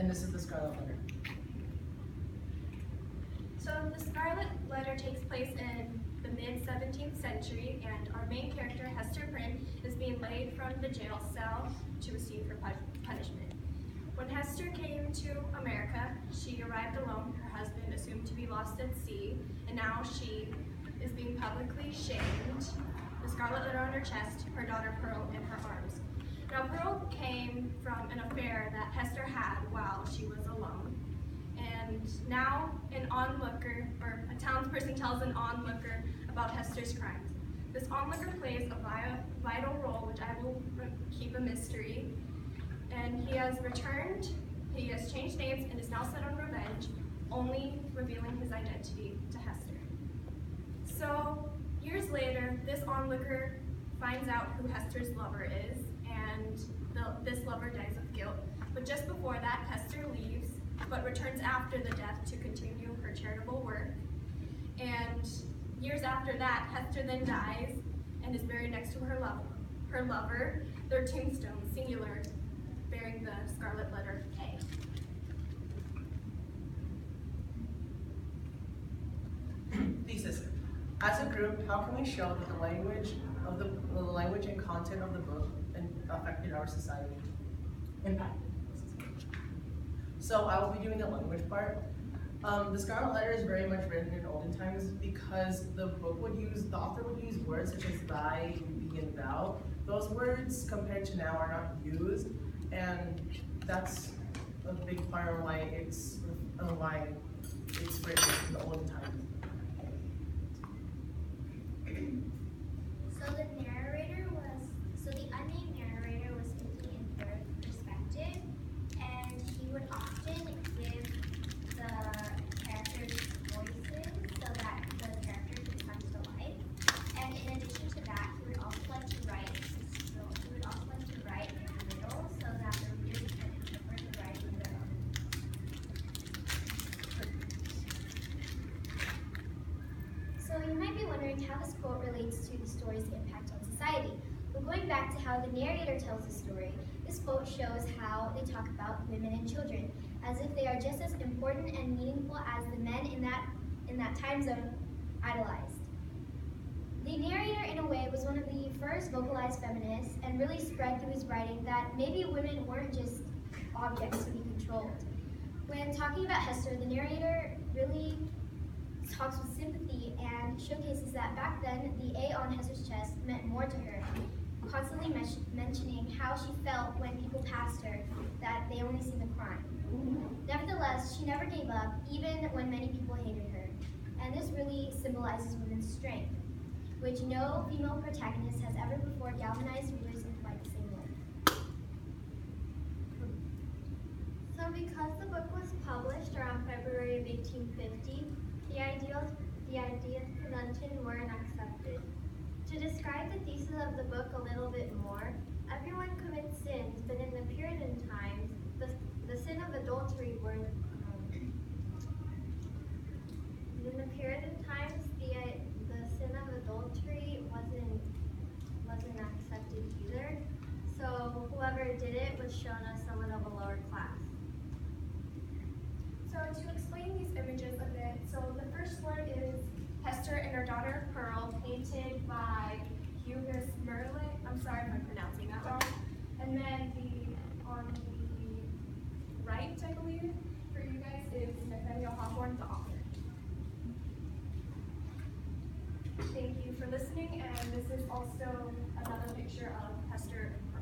and this is the Scarlet Letter. So the Scarlet Letter takes place in the mid-17th century, and our main character, Hester Prynne, is being laid from the jail cell to receive her punishment. When Hester came to America, she arrived alone, her husband assumed to be lost at sea, and now she is being publicly shamed. The Scarlet Letter on her chest, her daughter Pearl in her arms. Now Pearl came from an affair that Hester had while she was alone. And now an onlooker, or a townsperson tells an onlooker about Hester's crimes. This onlooker plays a vital role, which I will keep a mystery. And he has returned, he has changed names, and is now set on revenge, only revealing his identity to Hester. So, years later, this onlooker finds out who Hester's lover is, and this lover dies of guilt. But just before that, Hester leaves, but returns after the death to continue her charitable work. And years after that, Hester then dies and is buried next to her lover, their tombstone, singular, bearing the Scarlet Letter A. Thesis. As a group, how can we show that the language and content of the book affected our society? Impacted. So I will be doing the language part. The Scarlet Letter is very much written in olden times because the author would use words such as thy, thee, and thou. Those words compared to now are not used, and that's a big part of why it's written in the olden times. So the unnamed narrator was speaking in third perspective, and he would often give the characters voices so that the characters would come to life. And in addition to that, he would also like to write in the middle so that the readers can interpret the writing their own. So you might be wondering how this quote relates to the story's impact on society. But going back to how the narrator tells the story, this quote shows how they talk about women and children, as if they are just as important and meaningful as the men in that time zone idolized. The narrator, in a way, was one of the first vocalized feminists and really spread through his writing that maybe women weren't just objects to be controlled. When talking about Hester, the narrator really talks with sympathy and showcases that back then, the A on Hester's chest meant more to her, constantly mentioning how she felt when people passed her, that they only seen the crime. Nevertheless, she never gave up, even when many people hated her. And this really symbolizes women's strength, which no female protagonist has ever before galvanized readers in quite the same way. So because the book was published around February of 1850, the ideas presented weren't accepted. To describe the thesis of the book a little bit more, everyone commits sins, but in the Puritan times, the sin of adultery the sin of adultery wasn't accepted either. So whoever did it was shown as someone of a lower class. So to explain these images a bit, so the first one is Hester and her daughter Pearl, painted by Hugues Merlin. I'm sorry if I'm pronouncing that wrong. And then on the right, I believe, for you guys is Nathaniel Hawthorne, the author. Thank you for listening, and this is also another picture of Hester and Pearl.